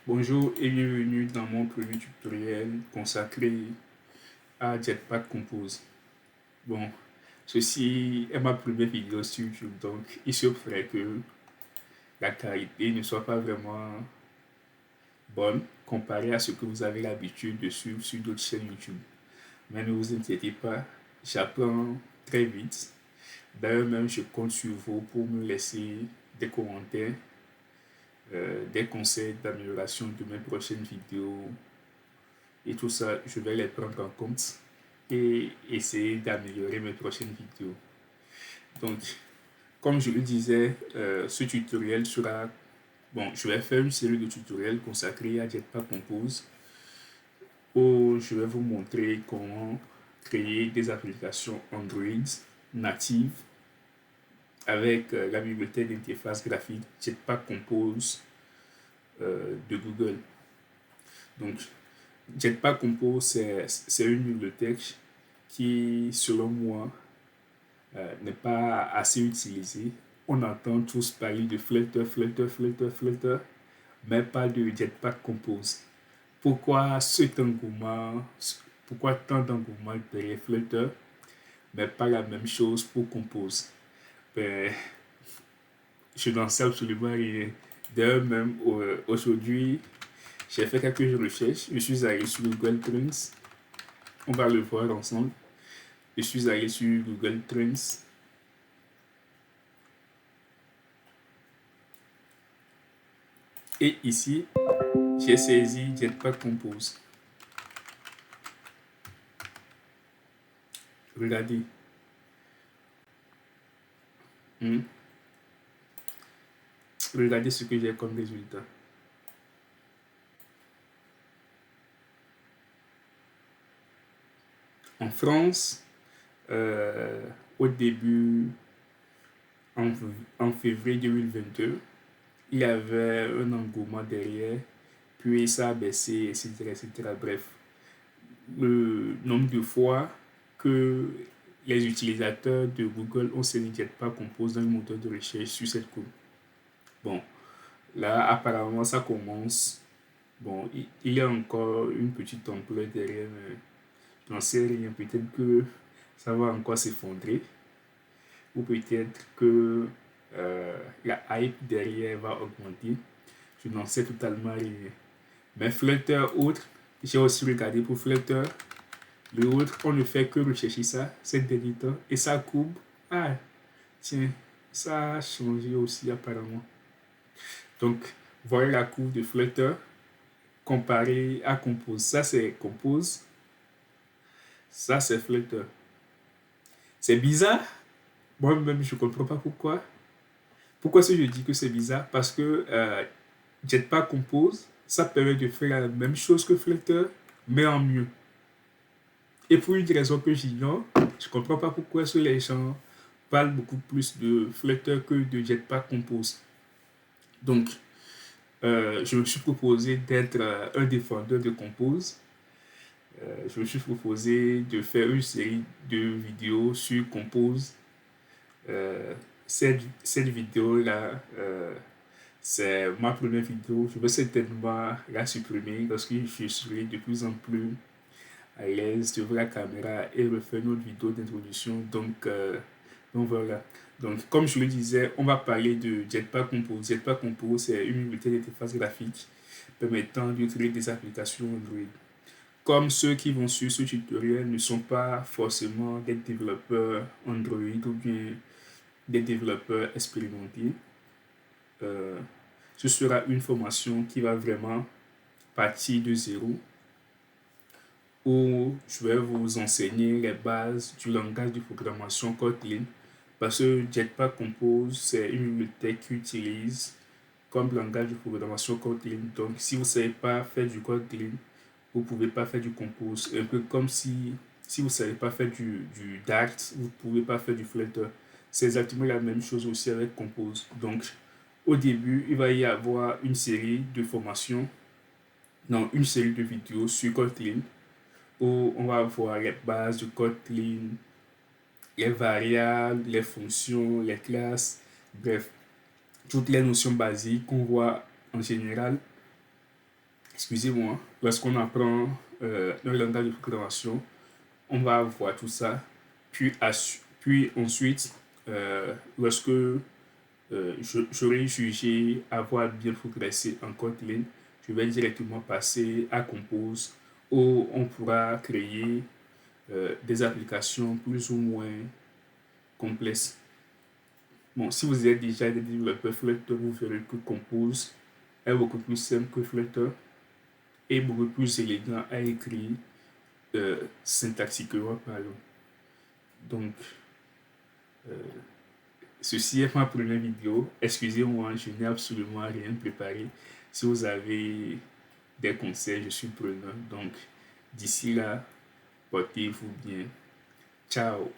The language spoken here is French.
Bonjour et bienvenue dans mon premier tutoriel consacré à Jetpack Compose. Bon, ceci est ma première vidéo sur YouTube, donc il se pourrait que la qualité ne soit pas vraiment bonne comparée à ce que vous avez l'habitude de suivre sur d'autres chaînes YouTube. Mais ne vous inquiétez pas, j'apprends très vite. D'ailleurs même, je compte sur vous pour me laisser des commentaires, des conseils d'amélioration de mes prochaines vidéos et tout ça, je vais les prendre en compte et essayer d'améliorer mes prochaines vidéos. Donc, comme je le disais, ce tutoriel sera... Bon, je vais faire une série de tutoriels consacrés à Jetpack Compose où je vais vous montrer comment créer des applications Android natives avec la bibliothèque d'interface graphique Jetpack Compose de Google. Donc, Jetpack Compose, c'est une bibliothèque qui, selon moi, n'est pas assez utilisée. On entend tous parler de Flutter, mais pas de Jetpack Compose. Pourquoi cet engouement, pourquoi tant d'engouement derrière Flutter, mais pas la même chose pour Compose? Ben, je n'en sais absolument rien. D'ailleurs, même aujourd'hui, j'ai fait quelques recherches. Je suis allé sur Google Trends. On va le voir ensemble. Je suis allé sur Google Trends. Et ici, j'ai saisi Jetpack Compose. Regardez. Regardez ce que j'ai comme résultat. En France, au début, en février 2022, il y avait un engouement derrière, puis ça a baissé, etc., etc. Bref, le nombre de fois que les utilisateurs de Google ont saisi Jetpack Compose dans le moteur de recherche sur cette courbe. Bon, là, apparemment, ça commence. Bon, il y a encore une petite ampleur derrière, mais j'en sais rien. Peut-être que ça va encore s'effondrer. Ou peut-être que la hype derrière va augmenter. Je n'en sais totalement rien. Mais Flutter, autre, j'ai aussi regardé pour Flutter. Le autre, on ne fait que rechercher ça, cette dernier temps. Et ça courbe. Ah, tiens, ça a changé aussi apparemment. Donc, voilà la courbe de Flutter comparée à Compose. Ça, c'est Compose. Ça, c'est Flutter. C'est bizarre. Moi-même, je ne comprends pas pourquoi. Pourquoi est-ce que je dis que c'est bizarre? Parce que Jetpack Compose, ça permet de faire la même chose que Flutter, mais en mieux. Et pour une raison que j'ignore, je ne comprends pas pourquoi est-ce que les gens parlent beaucoup plus de Flutter que de Jetpack Compose. Donc, je me suis proposé d'être un défendeur de Compose. Je me suis proposé de faire une série de vidéos sur Compose. Cette vidéo-là, c'est ma première vidéo. Je vais certainement la supprimer parce que je suis de plus en plus à l'aise devant la caméra et refaire une autre vidéo d'introduction. Donc voilà. Donc comme je le disais, on va parler de Jetpack Compose. Jetpack Compose, c'est une bibliothèque d'interface graphique permettant de créer des applications Android. Comme ceux qui vont suivre ce tutoriel ne sont pas forcément des développeurs Android ou bien des développeurs expérimentés, ce sera une formation qui va vraiment partir de zéro, où je vais vous enseigner les bases du langage de programmation Kotlin, parce que Jetpack Compose, c'est une bibliothèque qui utilise comme langage de programmation Kotlin. Donc, si vous ne savez pas faire du Kotlin, vous ne pouvez pas faire du Compose. Un peu comme si vous ne savez pas faire du Dart, vous ne pouvez pas faire du Flutter. C'est exactement la même chose aussi avec Compose. Donc, au début, il va y avoir une série de formations, non, une série de vidéos sur Kotlin, où on va voir les bases de Kotlin, les variables, les fonctions, les classes, bref, toutes les notions basiques qu'on voit en général excusez-moi, lorsqu'on apprend un langage de programmation, on va voir tout ça. Puis ensuite, lorsque j'aurai jugé avoir bien progressé en Kotlin, je vais directement passer à Compose où on pourra créer des applications plus ou moins complexes. Bon, si vous êtes déjà des développeurs Flutter, vous verrez que Compose est beaucoup plus simple que Flutter et beaucoup plus élégant à écrire syntaxiquement parlant. Donc, euh, ceci est ma première vidéo. Excusez-moi, je n'ai absolument rien préparé. Si vous avez des conseils, je suis preneur. Donc, d'ici là, portez-vous bien. Ciao.